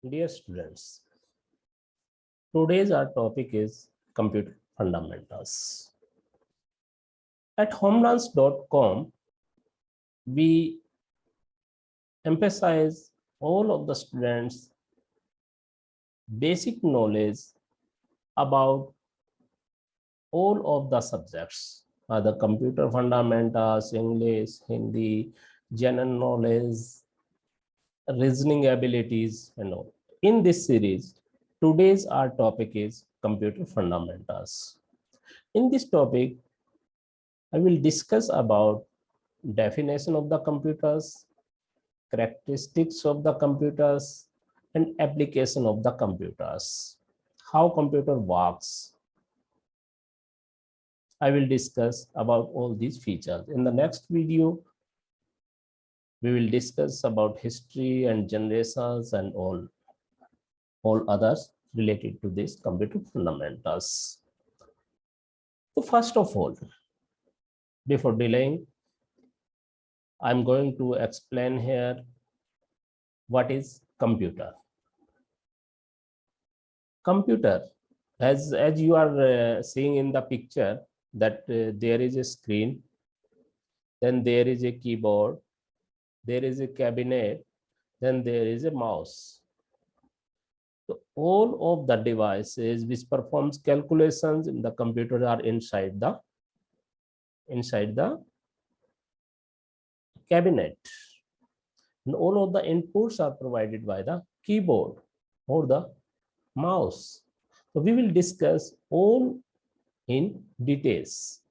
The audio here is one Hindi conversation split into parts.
Dear students, today's our topic is computer fundamentals. At homelands.com, we emphasize all of the students' basic knowledge about all of the subjects, the computer fundamentals, English, Hindi, general knowledge, reasoning abilities, and all. In this series, today's our topic is computer fundamentals. In this topic, I will discuss about definition of the computers, characteristics of the computers, and application of the computers. How computer works. I will discuss about all these features. In the next video, we will discuss about history and generations and all others related to this computer fundamentals. So first of all, before delaying, I'm going to explain here what is computer. Computer, as you are seeing in the picture, that there is a screen, then there is a keyboard, there is a cabinet, then there is a mouse. So all of the devices which performs calculations in the computer are inside the cabinet. And all of the inputs are provided by the keyboard or the mouse. So we will discuss all in details.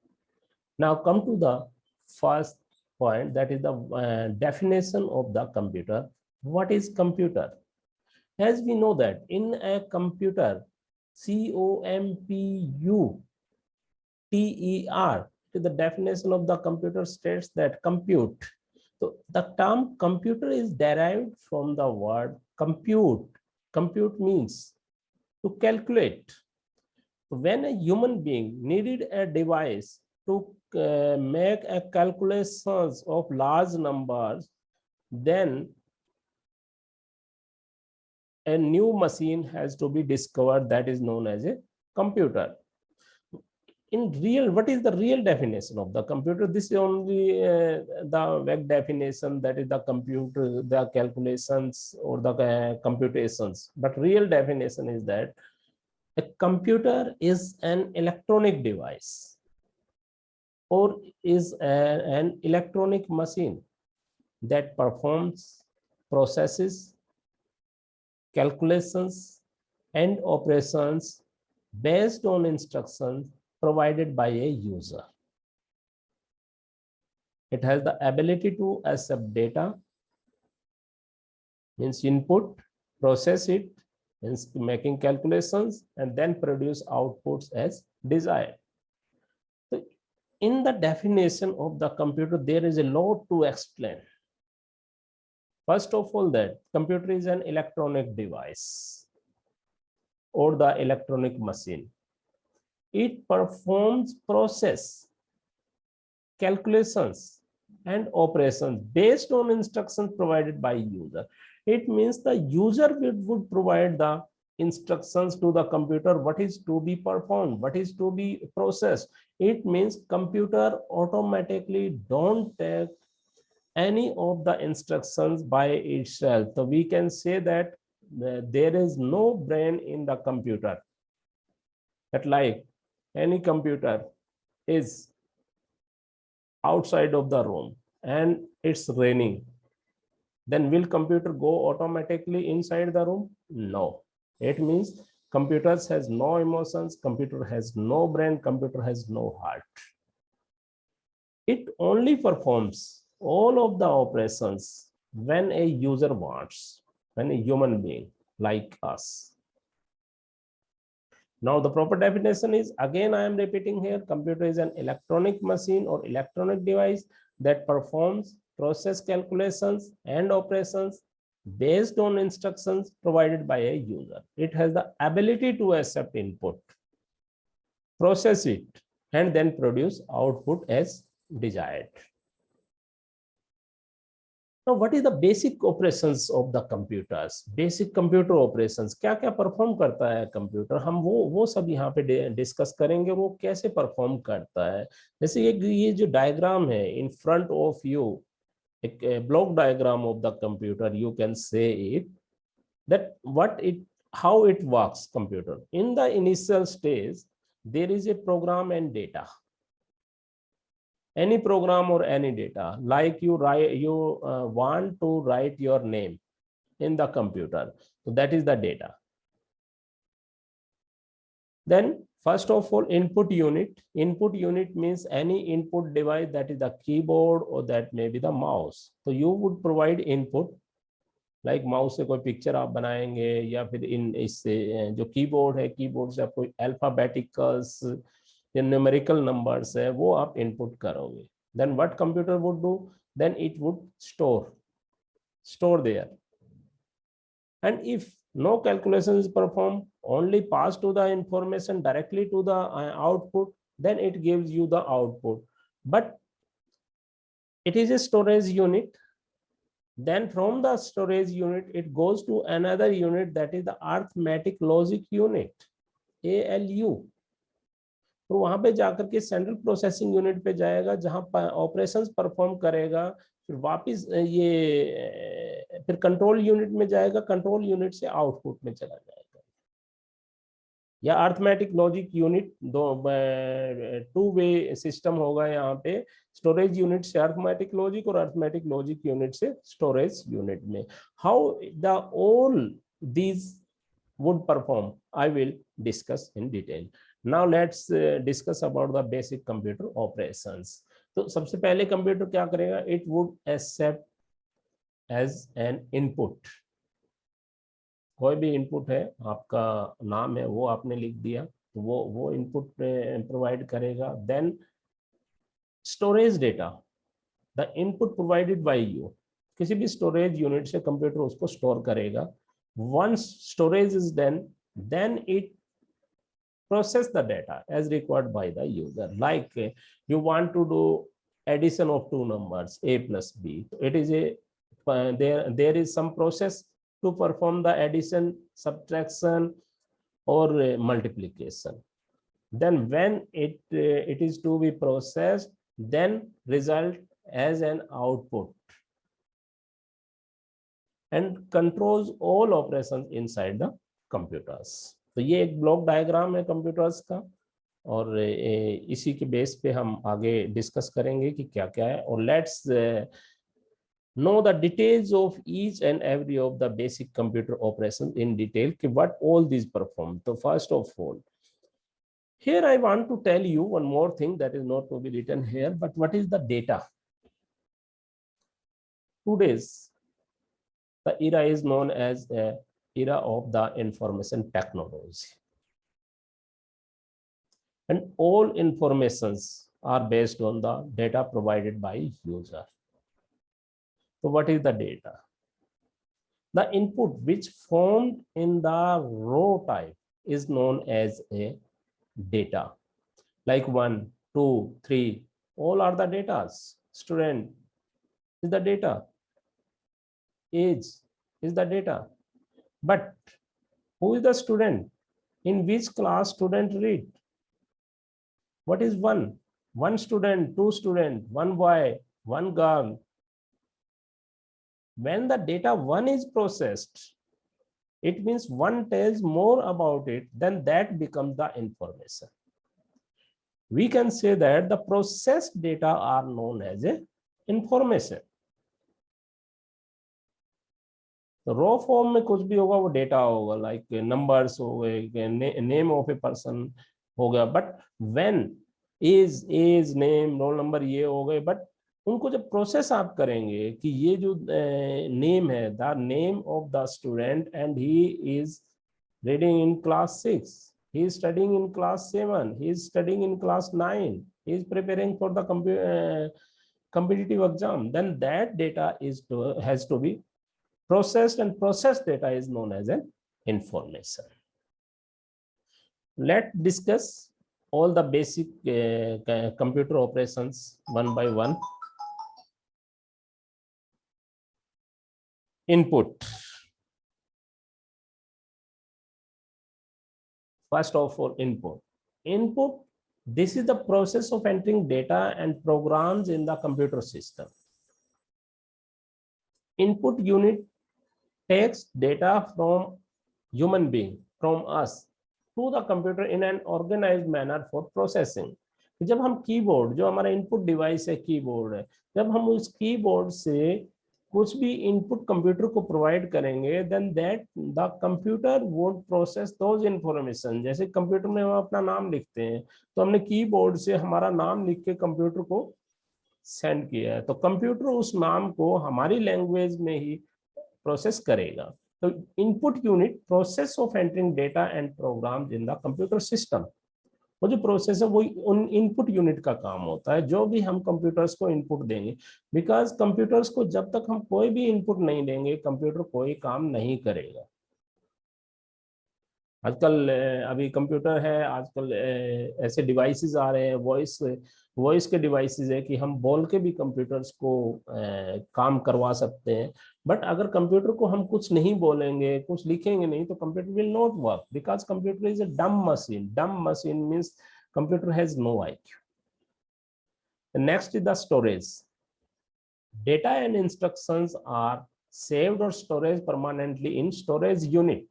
Now come to the first point, that is the definition of the computer. What is computer? As we know that in a computer, COMPUTER, the definition of the computer states that compute. So the term computer is derived from the word compute. Compute means to calculate. When a human being needed a device to make a calculations of large numbers, then a new machine has to be discovered that is known as a computer. In real, what is the real definition of the computer? This is only the vague definition, that is the computer, the calculations or the computations. But real definition is that a computer is an electronic device or is an electronic machine that performs processes, calculations, and operations based on instructions provided by a user. It has the ability to accept data, means input, process it, means making calculations, and then produce outputs as desired. So in the definition of the computer, there is a lot to explain. First of all, that computer is an electronic device or the electronic machine. It performs process, calculations, and operations based on instructions provided by user. It means the user would provide the instructions to the computer, what is to be performed, what is to be processed. It means computer automatically don't take any of the instructions by itself. So we can say that there is no brain in the computer. That like any computer is outside of the room and it's raining, then will computer go automatically inside the room? No. It means computers has no emotions, computer has no brain, computer has no heart. It only performs all of the operations when a user wants, when a human being like us. Now the proper definition is, again I am repeating here, computer is an electronic machine or electronic device that performs process calculations and operations based on instructions provided by a user. It has the ability to accept input, process it, and then produce output as desired. Now, what is the basic operations of the computers? Basic computer operations क्या क्या परफॉर्म करता है कंप्यूटर, हम वो सब यहाँ पे डिस्कस करेंगे, वो कैसे परफॉर्म करता है। जैसे ये जो डायग्राम है इन फ्रंट ऑफ यू, एक block diagram of the computer, you can say it that what it how it works computer. In the initial stage there is a program and data, any program or any data, like you want to write your name in the computer, so that is the data. Then first of all, input unit means any input device, that is the keyboard or that may be the mouse. So you would provide input, like mouse से कोई पिक्चर आप बनाएंगे, या फिर इन इससे जो कीबोर्ड है, कीबोर्ड से आप कोई अल्फाबेटिकल्स या न्यूमेरिकल नंबर्स है वो आप इनपुट करोगे. Then what computer would do, then it would store there, and if no calculation is performed, only pass to the information directly to the output, then it gives you the output. But it is a storage unit. Then from the storage unit it goes to another unit, that is the arithmetic logic unit, ALU. तो वहां पे जाकर के सेंट्रल प्रोसेसिंग यूनिट पे जाएगा, जहां ऑपरेशंस परफॉर्म करेगा, फिर वापस ये फिर कंट्रोल यूनिट में जाएगा, कंट्रोल यूनिट से आउटपुट में चला जाएगा. या अर्थमेटिक लॉजिक यूनिट, दो टू वे सिस्टम होगा यहाँ पे, स्टोरेज यूनिट से अर्थमेटिक लॉजिक और अर्थमेटिक लॉजिक यूनिट से स्टोरेज यूनिट में. How the all these would perform, I will discuss in detail. Now let's discuss about the basic computer operations. तो सबसे पहले कंप्यूटर क्या करेगा, it would accept as an input. कोई भी इनपुट है, आपका नाम है वो आपने लिख दिया, तो वो इनपुट प्रोवाइड करेगा. Then storage data, the input provided by you, किसी भी स्टोरेज यूनिट से कंप्यूटर उसको स्टोर करेगा. Once storage is done, then it process the data as required by the user. Like you want to do addition of two numbers, a plus b, it is a there is some process to perform the addition, subtraction or multiplication. Then when it is to be processed, then result as an output and controls all operations inside the computers. तो ये एक ब्लॉक डायग्राम है कंप्यूटर्स का, और इसी के बेस पे हम आगे डिस्कस करेंगे कि क्या क्या है. और let's know the details of each and every of the basic computer operations in detail, कि what all these perform. So first of all, here I want to tell you one more thing that is not to be written here, but what is the data? Today's the era is known as a era of the information technology, and all informations are based on the data provided by user. So what is the data? The input which formed in the raw type is known as a data. Like 1, 2, 3, all are the datas. Student is the data. Age is the data. But who is the student? In which class student read? What is one? One student, two student, one boy, one girl. When the data 1 is processed, it means 1 tells more about it, then that becomes the information. We can say that the processed data are known as a information. तो रॉ फॉर्म में कुछ भी होगा वो डेटा होगा, लाइक नंबर्स हो गए, नेम ऑफ ए पर्सन हो गया. But when as name roll number ये हो गए, बट उनको जब प्रोसेस आप करेंगे कि ये जो नेम है, the name of the student and he is reading in class 6, he is studying in class 7, he is studying in class 9, he is preparing for the competitive exam, then that data has to be processed, and processed data is known as an information. Let's discuss all the basic computer operations one by one. input. First of all, input. Input, this is the process of entering data and programs in the computer system. Input unit takes data from human being, from us, to the computer in an organized manner for processing. जब हम कीबोर्ड, जो हमारा इनपुट डिवाइस है, कीबोर्ड है, जब हम उस कीबोर्ड से कुछ भी इनपुट कंप्यूटर को प्रोवाइड करेंगे, then that the computer would process those information. जैसे कंप्यूटर में हम अपना नाम लिखते हैं, तो हमने कीबोर्ड से हमारा नाम लिख के कंप्यूटर को सेंड किया है, तो कंप्यूटर उस नाम को हमारी लैंग्वेज में ही प्रोसेस करेगा. तो input unit process of entering data and program in the computer system. वो जो प्रोसेस है वो उन इनपुट यूनिट का काम होता है, जो भी हम कंप्यूटर्स को इनपुट देंगे. बिकॉज कंप्यूटर्स को जब तक हम कोई भी इनपुट नहीं देंगे, कंप्यूटर कोई काम नहीं करेगा. आजकल अभी कंप्यूटर है, आजकल ऐसे डिवाइसेस आ रहे हैं, वॉइस के डिवाइसेस है कि हम बोल के भी कंप्यूटर्स को काम करवा सकते हैं. बट अगर कंप्यूटर को हम कुछ नहीं बोलेंगे, कुछ लिखेंगे नहीं, तो computer will not work, because computer is a dumb machine. Dumb machine means computer has no IQ. Next is the storage. Data and instructions are saved or storage permanently in storage unit.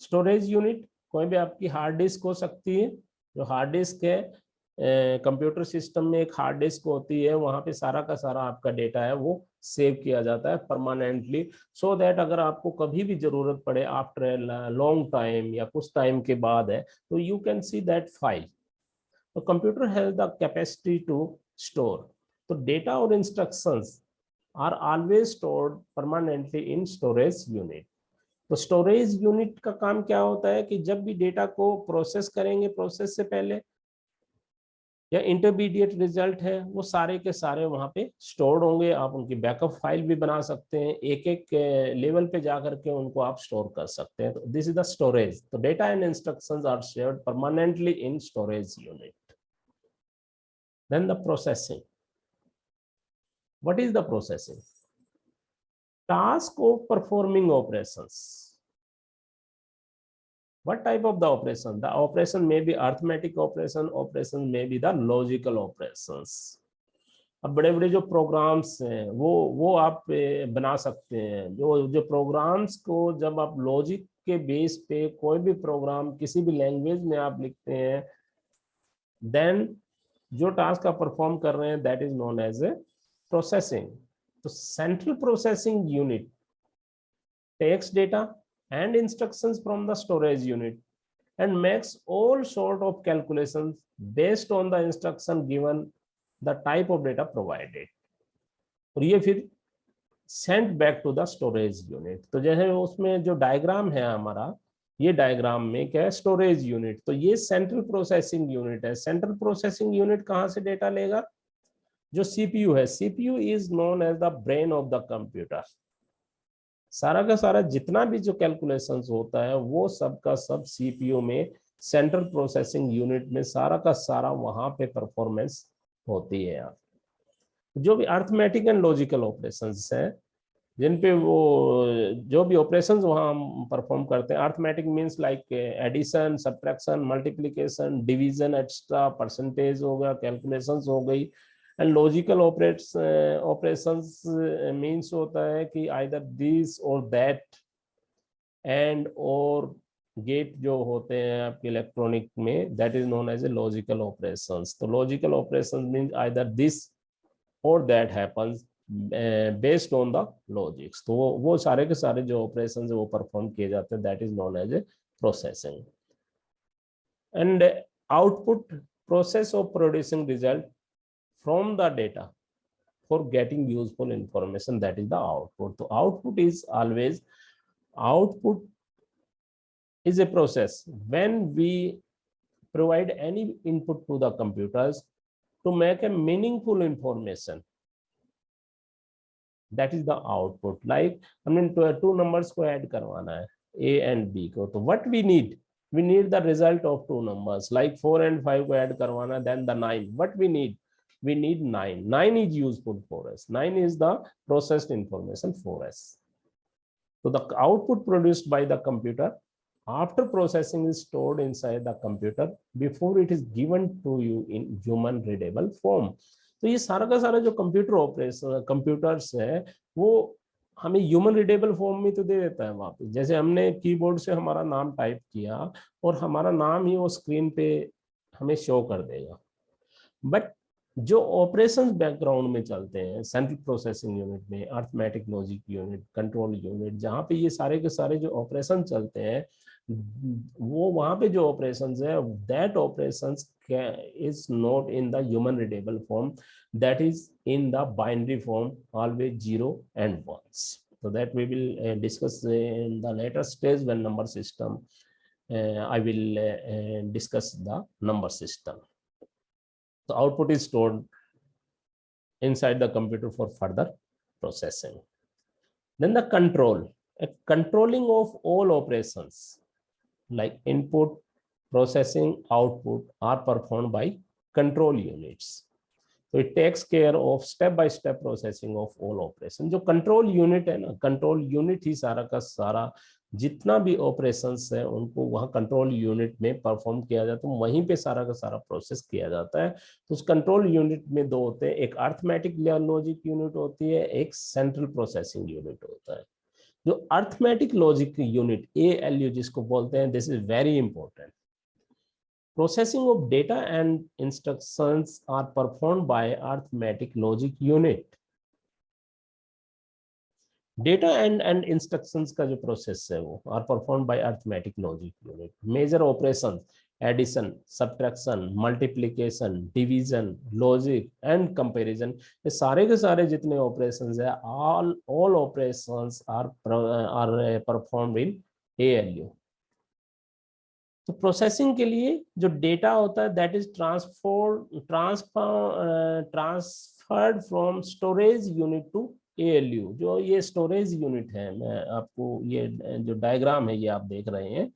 Storage unit कोई भी आपकी हार्ड डिस्क हो सकती है. जो हार्ड डिस्क है, कंप्यूटर सिस्टम में एक हार्ड डिस्क होती है, वहां पे सारा का सारा आपका डेटा है वो सेव किया जाता है परमानेंटली, सो दैट अगर आपको कभी भी जरूरत पड़े आफ्टर लॉन्ग टाइम या कुछ टाइम के बाद है, तो you can see that file. तो computer has the capacity to store. तो डेटा और instructions are always stored permanently in storage unit. तो स्टोरेज यूनिट का काम क्या होता है कि जब भी डेटा को प्रोसेस करेंगे, प्रोसेस से पहले या इंटरमीडिएट रिजल्ट है, वो सारे के सारे वहां पे स्टोर्ड होंगे. आप उनकी बैकअप फाइल भी बना सकते हैं, एक एक लेवल पे जाकर के उनको आप स्टोर कर सकते हैं. तो दिस इज द स्टोरेज. तो data and instructions are shared permanently in storage unit. Then the processing. What is the processing? Task of performing operations. What type of the operation? The operation may be arithmetic operation, operation may be the logical operations. अब बड़े बड़े जो प्रोग्राम्स हैं वो आप बना सकते हैं. जो प्रोग्राम्स को जब आप लॉजिक के बेस पे कोई भी प्रोग्राम किसी भी लैंग्वेज में आप लिखते हैं, देन जो टास्क आप परफॉर्म कर रहे हैं, that is known as a processing. तो central processing unit takes data and instructions from the storage unit and makes all sort of calculations based on the instruction given, the type of data provided. और ये फिर sent back to the storage unit. तो जैसे उसमें जो डायग्राम है हमारा, ये डायग्राम में क्या है? Storage unit. तो ये सेंट्रल प्रोसेसिंग यूनिट है. सेंट्रल प्रोसेसिंग यूनिट कहाँ से डेटा लेगा? जो CPU है. CPU is known as the brain of the computer. सारा का सारा जितना भी जो कैलकुलेशंस होता है, वो सब का सब CPU में, सेंट्रल प्रोसेसिंग यूनिट में सारा का सारा वहां पे परफॉर्मेंस होती है. यार जो भी अर्थमेटिक एंड लॉजिकल ऑपरेशंस हैं, जिन पे वो जो भी ऑपरेशंस वहां हम परफॉर्म करते हैं, arithmetic means like addition, subtraction, multiplication, division, extra, percentage हो गया, कैलकुलेशंस हो गई. एंड लॉजिकल ऑपरेशंस मीन्स होता है कि आइदर दिस और दैट, एंड और गेट जो होते हैं आपके इलेक्ट्रॉनिक में, that is known as a logical operations. तो logical operations means either this और that happens based on the logics. तो वो सारे के सारे जो ऑपरेशन है वो परफॉर्म किए जाते हैं, that is known as a processing. And output, process of producing result from the data for getting useful information, that is the output. So output is a process when we provide any input to the computers to make a meaningful information, that is the output. Like हमने two numbers को add करवाना है, A and B को, तो what we need the result of two numbers, like 4 and 5 को add करवाना, then the 9. What we need 9. 9 is useful for us. 9 is the processed information for us. So the output produced by the computer after processing is stored inside the computer before it is given to you in human readable form. तो ये सारा का सारा जो कंप्यूटर ऑपरेशन कंप्यूटर्स है वो हमें ह्यूमन रीडेबल फॉर्म में तो दे देता है वहां पे, जैसे हमने कीबोर्ड से हमारा नाम टाइप किया और हमारा नाम ही वो स्क्रीन पे हमें शो कर देगा। बट जो ऑपरेशंस बैकग्राउंड में चलते हैं सेंट्रल प्रोसेसिंग यूनिट में, arithmetic logic unit, control unit, जहाँ पे ये सारे के सारे जो ऑपरेशन चलते हैं वो वहां पे जो ऑपरेशंस है that operations is not in the human readable form, that is in the binary form, always 0 and 1s. So that we will discuss in the later stage when number system I will discuss the number system. The output is stored inside the computer for further processing. Then the controlling of all operations like input, processing, output are performed by control units. So it takes care of step-by-step processing of all operations. जो कंट्रोल यूनिट है ना, कंट्रोल यूनिट ही सारा का सारा जितना भी ऑपरेशंस है उनको वहाँ कंट्रोल यूनिट में परफॉर्म किया जाता है, वहीं पे सारा का सारा प्रोसेस किया जाता है। तो उस कंट्रोल यूनिट में दो होते हैं, एक अर्थमेटिक लॉजिक यूनिट होती है, एक सेंट्रल प्रोसेसिंग यूनिट होता है। जो अर्थमेटिक लॉजिक यूनिट ALU जिसको बोलते हैं, this is very important. Processing of data and instructions are performed by arithmetic logic unit. Data and instructions का जो process है वो are performed by arithmetic logic unit. Major operations addition, subtraction, multiplication, division, logic and comparison, ये सारे के सारे जितने operations है all operations are performed in ALU. तो प्रोसेसिंग के लिए जो डेटा होता है that is transferred from storage unit to ALU। जो ये स्टोरेज यूनिट है, मैं आपको ये जो डायग्राम है ये आप देख रहे हैं,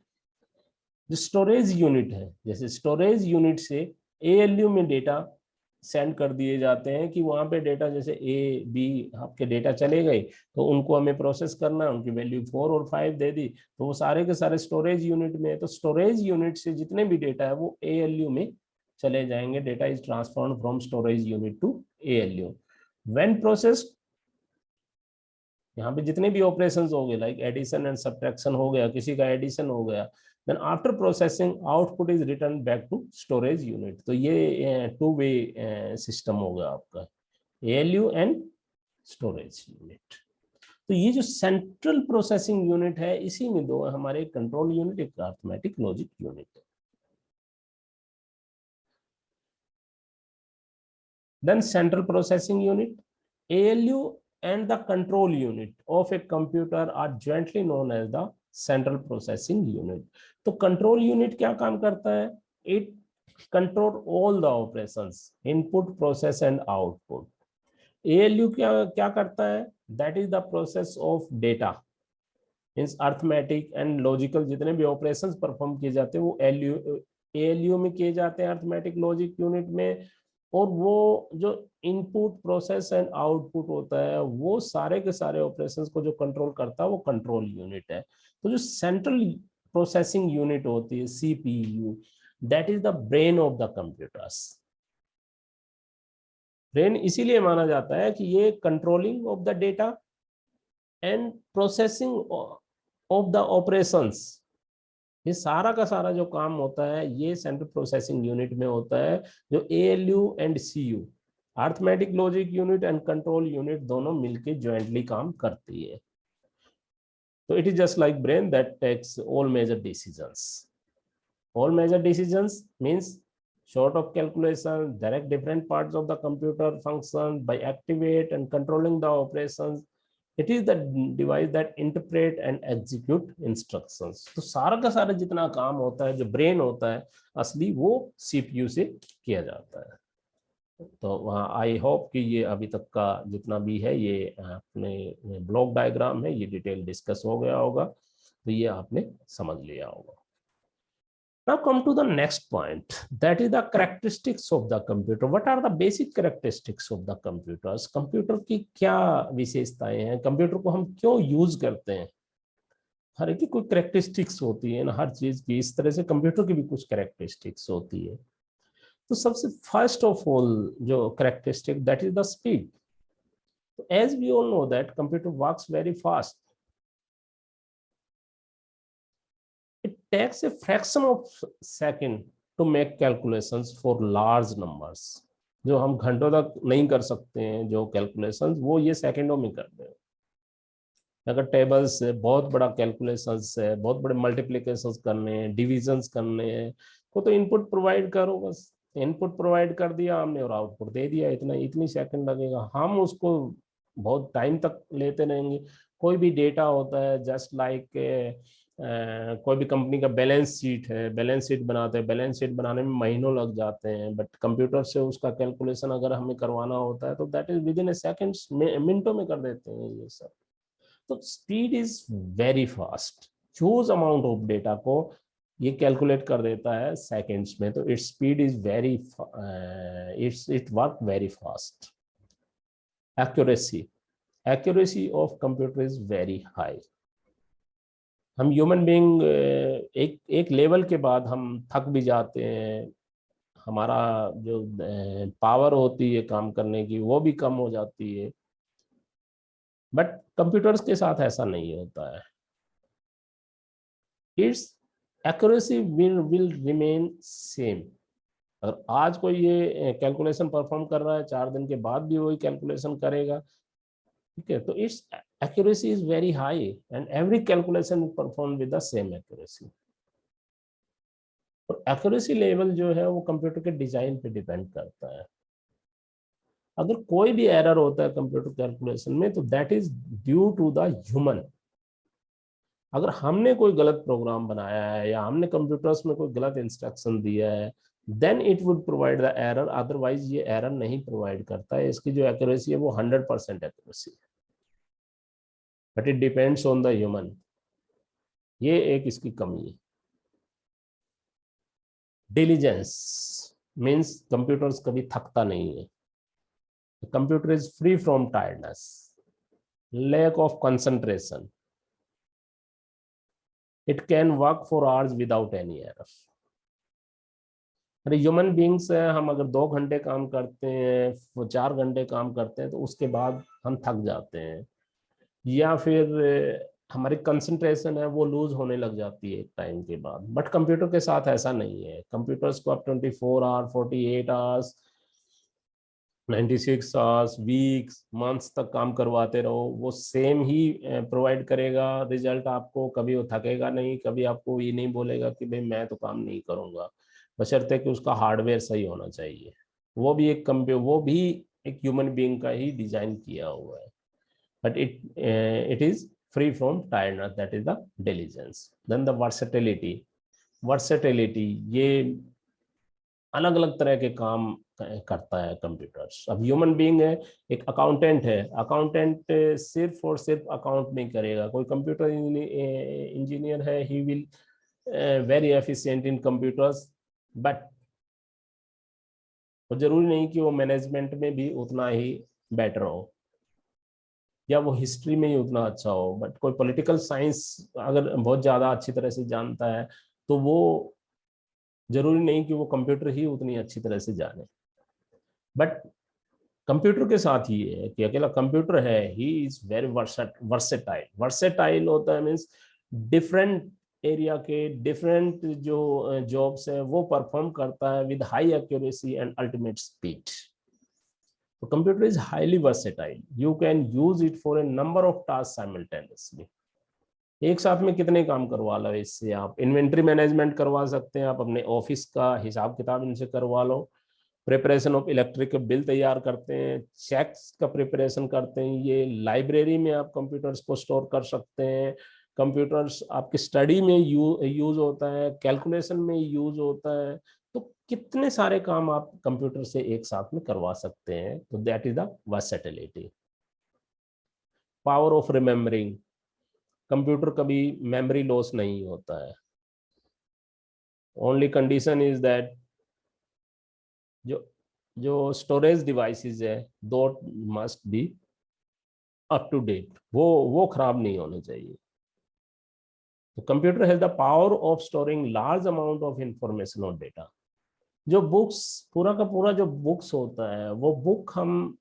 जो स्टोरेज यूनिट है, जैसे स्टोरेज यूनिट से ALU में डेटा सेंड कर दिए जाते हैं कि वहां पे डेटा जैसे A B आपके डेटा चले गए तो उनको हमें प्रोसेस करना है, उनकी वैल्यू 4 और 5 दे दी तो वो सारे के सारे स्टोरेज यूनिट में है। तो स्टोरेज यूनिट से जितने भी डेटा है वो ALU में चले जाएंगे। Data is transferred from storage unit to ALU when processed. यहाँ पे जितने भी ऑपरेशंस हो गए लाइक एडिशन एंड सब्ट्रैक्शन हो गया, किसी का एडिशन हो गया, then after processing output is returned back to storage unit। तो ये टू वे सिस्टम होगा आपका ALU एंड स्टोरेज यूनिट। तो ये जो सेंट्रल प्रोसेसिंग यूनिट है इसी में दो है हमारे, एक कंट्रोल यूनिट, एक arithmetic logic unit. then central processing unit, ALU and the control unit of a computer are jointly known as the central processing unit. तो कंट्रोल यूनिट क्या काम करता है? It control all the operations, input, process and output. ALU क्या करता है? That is the process of data, means arithmetic and logical जितने भी ऑपरेशंस परफॉर्म किए जाते हैं वो ALU में किए जाते हैं, अर्थमेटिक लॉजिक यूनिट में। और वो जो इनपुट, प्रोसेस एंड आउटपुट होता है वो सारे के सारे ऑपरेशंस को जो कंट्रोल करता है वो कंट्रोल यूनिट है। तो जो सेंट्रल प्रोसेसिंग यूनिट होती है CPU, that is the brain of the computers. Brain इसीलिए माना जाता है कि ये controlling of the data and processing of the operations, ये सारा का सारा जो काम होता है ये सेंट्रल प्रोसेसिंग यूनिट में होता है। जो ALU and CU, arithmetic logic unit and control unit, दोनों मिलके ज्वाइंटली काम करती है। तो it is just like brain that takes all major decisions. All major decisions means short of calculation, direct different parts of the computer function by activate and controlling the operations. It is the device that interpret and execute instructions। तो सारा का सारा जितना काम होता है, जो ब्रेन होता है असली, वो CPU से किया जाता है। तो वहाँ आई होप कि ये अभी तक का जितना भी है ये अपने ब्लॉक डायग्राम है, ये डिटेल डिस्कस हो गया होगा, तो ये आपने समझ लिया होगा। Now come to the next point, that is the characteristics of the computer. What are the basic characteristics of the computers? Computer की क्या विशेषताएं हैं, कंप्यूटर को हम क्यों यूज करते हैं? हर एक की कोई कैरेक्टरिस्टिक्स होती है ना, हर चीज की, इस तरह से कंप्यूटर की भी कुछ कैरेक्टरिस्टिक्स होती है। तो सबसे फर्स्ट ऑफ ऑल जो characteristic, that is the speed. As we all know that computer works very fast. It takes a fraction of second to make calculations for large numbers। जो हम घंटों तक नहीं कर सकते हैं जो कैलकुलेशंस, वो ये सेकंडों में कर रहे हैं। अगर टेबल्स है, बहुत बड़ा कैलकुलेशंस है, बहुत बड़े मल्टीप्लिकेशंस करने हैं, डिविजन्स करने हैं, वो तो इनपुट प्रोवाइड करो बस। इनपुट प्रोवाइड कर दिया हमने और आउटपुट दे दिया, इतना इतनी सेकंड लगेगा। हम उसको बहुत टाइम तक लेते रहेंगे। कोई भी डेटा होता है जस्ट लाइक कोई भी कंपनी का बैलेंस शीट है, बैलेंस शीट बनाते हैं, बैलेंस शीट बनाने में महीनों लग जाते हैं, बट कंप्यूटर से उसका कैलकुलेशन अगर हमें करवाना होता है तो that is with in A seconds, मिनटों में कर देते हैं ये सब। तो speed is very fast. Huge amount of data को ये कैलकुलेट कर देता है सेकंड्स में। तो its speed is very, it work very fast. Accuracy, accuracy of computer is very high. हम ह्यूमन बीइंग एक एक लेवल के बाद हम थक भी जाते हैं, हमारा जो पावर होती है काम करने की वो भी कम हो जाती है, बट कंप्यूटर्स के साथ ऐसा नहीं होता है। It's accuracy will remain same. अगर आज कोई ये कैलकुलेशन परफॉर्म कर रहा है, 4 दिन के बाद भी वही कैलकुलेशन करेगा। ठीक है, तो it's accuracy is very high and every calculation is perform with the same accuracy. और एक्यूरेसी लेवल जो है वो कंप्यूटर के डिजाइन पे डिपेंड करता है। अगर कोई भी एरर होता है कंप्यूटर कैलकुलेशन में तो that is due to the human. अगर हमने कोई गलत प्रोग्राम बनाया है या हमने कंप्यूटर्स में कोई गलत इंस्ट्रक्शन दिया है, then it would provide the error, otherwise ये एरर नहीं प्रोवाइड करता है। इसकी जो एक्यूरेसी है वो 100% एक्यूरेसी है, but it depends on the human. ये एक इसकी कमी है। डिलीजेंस मीन्स कंप्यूटर्स कभी थकता नहीं है। Computer is free from tiredness, lack of concentration, it can work for hours without any error। अरे ह्यूमन बींग्स है, हम अगर 2 घंटे काम करते हैं, वो 4 घंटे काम करते हैं तो उसके बाद हम थक जाते हैं, या फिर हमारी कंसंट्रेशन है वो लूज होने लग जाती है एक टाइम के बाद। बट कंप्यूटर के साथ ऐसा नहीं है। कंप्यूटर्स को आप 24 hour, 48 hours, 96 hours, weeks, months तक काम करवाते रहो, वो सेम ही प्रोवाइड करेगा रिजल्ट आपको। कभी वो थकेगा नहीं, कभी आपको ये नहीं बोलेगा कि भाई मैं तो काम नहीं करूंगा, बशर्ते कि उसका हार्डवेयर सही होना चाहिए। वो भी एक कंप्यूटर, वो भी एक ह्यूमन बीइंग का ही डिजाइन किया हुआ है, but it is free from tiredness, that is the diligence. Then the versatility, versatility ये अलग अलग तरह के काम करता है कंप्यूटर्स। अब ह्यूमन बीइंग है, एक अकाउंटेंट है, अकाउंटेंट सिर्फ और सिर्फ अकाउंट नहीं करेगा। कोई कंप्यूटर इंजीनियर है, he will very efficient in computers, but वो जरूरी नहीं कि वो मैनेजमेंट में भी उतना ही बेटर हो या वो हिस्ट्री में ही उतना अच्छा हो। बट कोई पॉलिटिकल साइंस अगर बहुत ज़्यादा अच्छी तरह से जानता है तो वो जरूरी नहीं कि वो कंप्यूटर ही उतनी अच्छी तरह से जाने। बट कंप्यूटर के साथ ही है कि अकेला कंप्यूटर है, he is very versatile. Versatile होता है मीन्स डिफरेंट एरिया के डिफरेंट जो जॉब्स है वो परफॉर्म करता है with high accuracy and ultimate speed. तो computer is highly versatile, you can use it for a number of task simultaneously. एक साथ में कितने काम करवा लो इससे। आप इन्वेंट्री मैनेजमेंट करवा सकते हैं, आप अपने ऑफिस का हिसाब किताब इनसे करवा लो, प्रिपरेशन ऑफ इलेक्ट्रिक बिल तैयार करते हैं, चेक्स का प्रिपरेशन करते हैं। ये लाइब्रेरी में आप कंप्यूटर्स को स्टोर कर सकते हैं। कंप्यूटर्स आपकी स्टडी में यूज होता है, कैलकुलेशन में यूज होता है। तो कितने सारे काम आप कंप्यूटर से एक साथ में करवा सकते हैं। तो that is the versatility. Power of remembering, computer कभी मेमोरी लॉस नहीं होता है। ओनली कंडीशन इज दैट जो जो स्टोरेज डिवाइसेस है दो must be up to date, वो खराब नहीं होने चाहिए। तो computer has the power of storing large amount of information और डेटा। जो बुक्स, पूरा का पूरा जो बुक्स होता है, वो बुक हम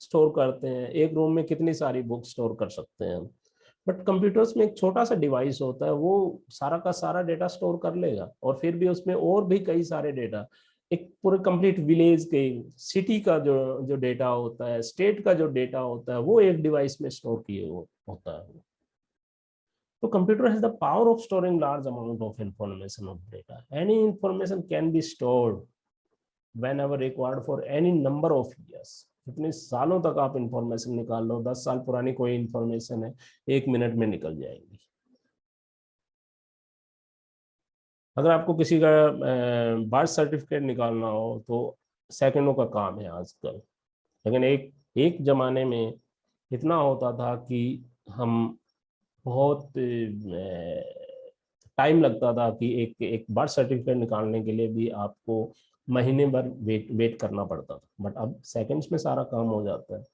स्टोर करते हैं, एक रूम में कितनी सारी बुक स्टोर कर सकते हैं। बट कंप्यूटर्स में एक छोटा सा डिवाइस होता है, वो सारा का सारा डेटा स्टोर कर लेगा, और फिर भी उसमें और भी कई सारे डेटा, एक पूरे कंप्लीट विलेज के, सिटी का जो जो डेटा होता है, स्टेट का जो डेटा होता है, वो एक डिवाइस में स्टोर किए वो होता है। तो computer has the power of storing large amount of information of data. Any information can be stored whenever required for any number of years. कितने सालों तक आप इंफॉर्मेशन निकाल लो, 10 साल पुरानी कोई इंफॉर्मेशन है, 1 मिनट में निकल जाएगी। अगर आपको किसी का बर्थ सर्टिफिकेट निकालना हो तो सेकंडों का काम है आजकल। लेकिन एक एक जमाने में इतना होता था कि हम बहुत टाइम लगता था कि एक एक बर्थ सर्टिफिकेट निकालने के लिए भी आपको महीने भर वेट वेट करना पड़ता था। बट अब सेकंड्स में सारा काम हो जाता है।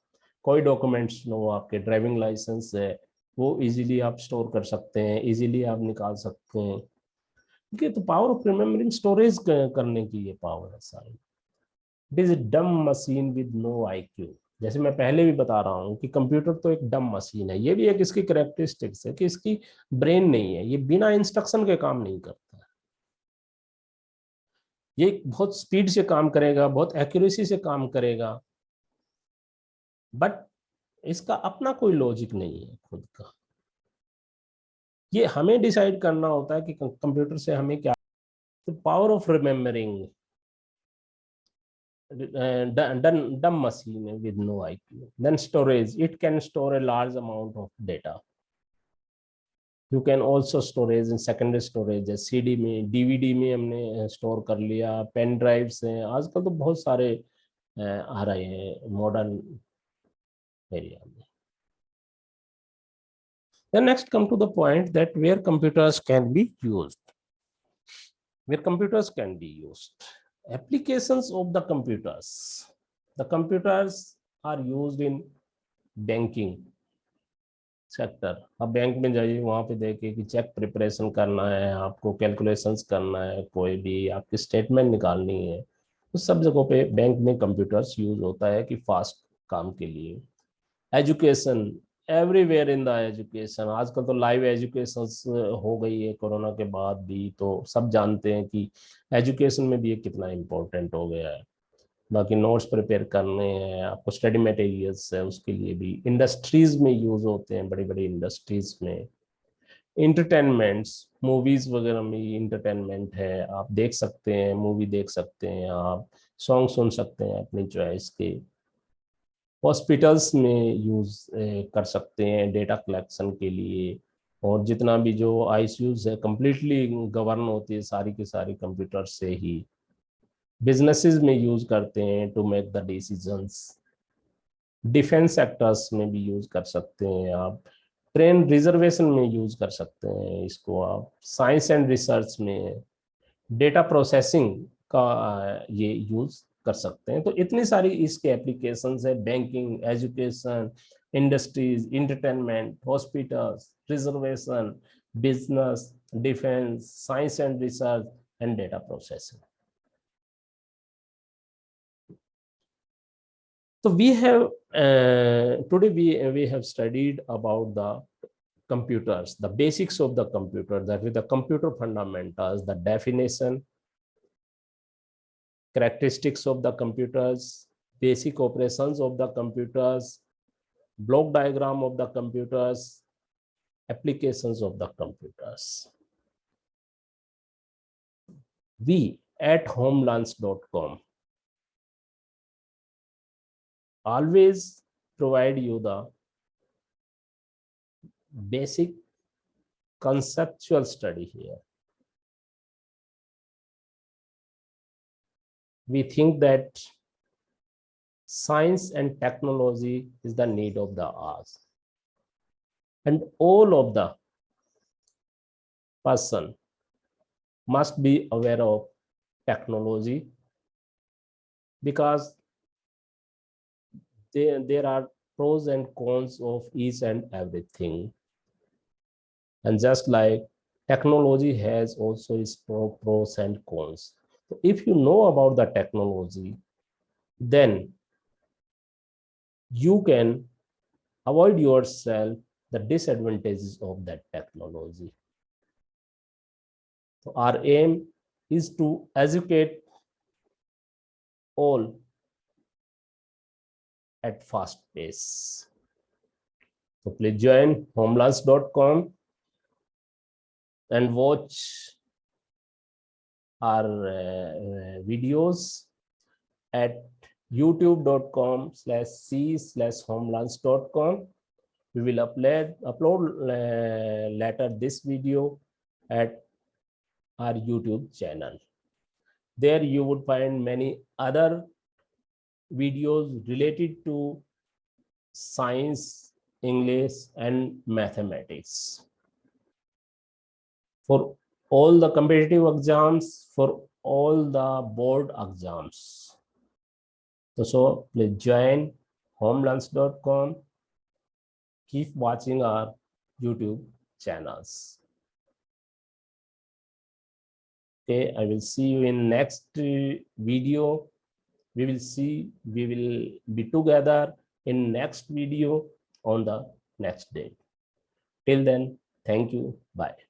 कोई डॉक्यूमेंट्स नो, आपके ड्राइविंग लाइसेंस है, वो इजीली आप स्टोर कर सकते हैं, इजीली आप निकाल सकते हैं। ठीक है, तो पावर ऑफ रिमेम्बरिंग, स्टोरेज करने की ये पावर है सारी। It is dumb machine with no IQ. जैसे मैं पहले भी बता रहा हूँ कि कंप्यूटर तो एक डम मशीन है, ये भी एक इसकी करेक्टरिस्टिक्स है कि इसकी ब्रेन नहीं है, ये बिना इंस्ट्रक्शन के काम नहीं करता है। ये बहुत स्पीड से काम करेगा, बहुत एक्यूरेसी से काम करेगा, बट इसका अपना कोई लॉजिक नहीं है खुद का। ये हमें डिसाइड करना होता है कि कंप्यूटर से हमें क्या। तो power of remembering, dumb machine with no IQ. Then storage, it can store a large amount of data. You can also storage in secondary storage, CD में, DVD में हमने स्टोर कर लिया, पेन ड्राइव्स हैं, आजकल तो बहुत सारे आ रहे हैं मॉडर्न एरिया में। Then next come to the point that where computers can be used. Where computers can be used. Applications of the computers. The computers are used in banking sector. आप बैंक में जाइए, वहां पे देखिए कि चेक प्रिपरेशन करना है, आपको कैलकुलेशंस करना है, कोई भी आपकी स्टेटमेंट निकालनी है, तो सब जगहों पे बैंक में कंप्यूटर्स यूज होता है कि फास्ट काम के लिए। Education, everywhere in the education, आजकल तो लाइव एजुकेशन हो गई है कोरोना के बाद भी, तो सब जानते हैं कि एजुकेशन में भी ये कितना इम्पोर्टेंट हो गया है। बाकी नोट्स प्रिपेयर करने हैं, आपको स्टडी मटेरियल्स है, उसके लिए भी इंडस्ट्रीज में यूज होते हैं, बड़ी बड़ी इंडस्ट्रीज में। इंटरटेनमेंट्स, मूवीज वगैरह में इंटरटेनमेंट है, आप देख सकते हैं, मूवी देख सकते हैं, आप सॉन्ग सुन सकते हैं अपनी चॉइस के। हॉस्पिटल्स में यूज कर सकते हैं डेटा कलेक्शन के लिए। और जितना भी जो आईसीयूज है, कंप्लीटली गवर्न होती है सारी की सारी कंप्यूटर से ही। बिजनेसेस में यूज करते हैं to make the decisions. Defence sectors में भी यूज कर सकते हैं आप। ट्रेन रिजर्वेशन में यूज कर सकते हैं इसको आप। साइंस एंड रिसर्च में, डेटा प्रोसेसिंग का ये यूज कर सकते हैं। तो इतनी सारी इसके एप्लीकेशंस है, banking, education, industries, entertainment, hospitals, reservation, business, defence, science and research and data processing. So we have today we have studied about the computers, the basics of the computer, that with the computer fundamentals, the definition, characteristics of the computers, basic operations of the computers, block diagram of the computers, applications of the computers. We at homelunch.com always provide you the basic conceptual study here. We think that science and technology is the need of the hour, and all of the person must be aware of technology, because there are pros and cons of each and everything. And just like technology has also its pros and cons. So if you know about the technology, then you can avoid yourself the disadvantages of that technology. So our aim is to educate all at fast pace. So please join homelands.com and watch our videos at youtube.com/c/homelands.com. We will upload later this video at our YouTube channel. There you would find many other videos related to science, English, and mathematics. For all the competitive exams, for all the board exams. So please join homelands.com. Keep watching our YouTube channels. Okay, I will see you in next video. We will be together in next video on the next day. Till then, thank you. Bye.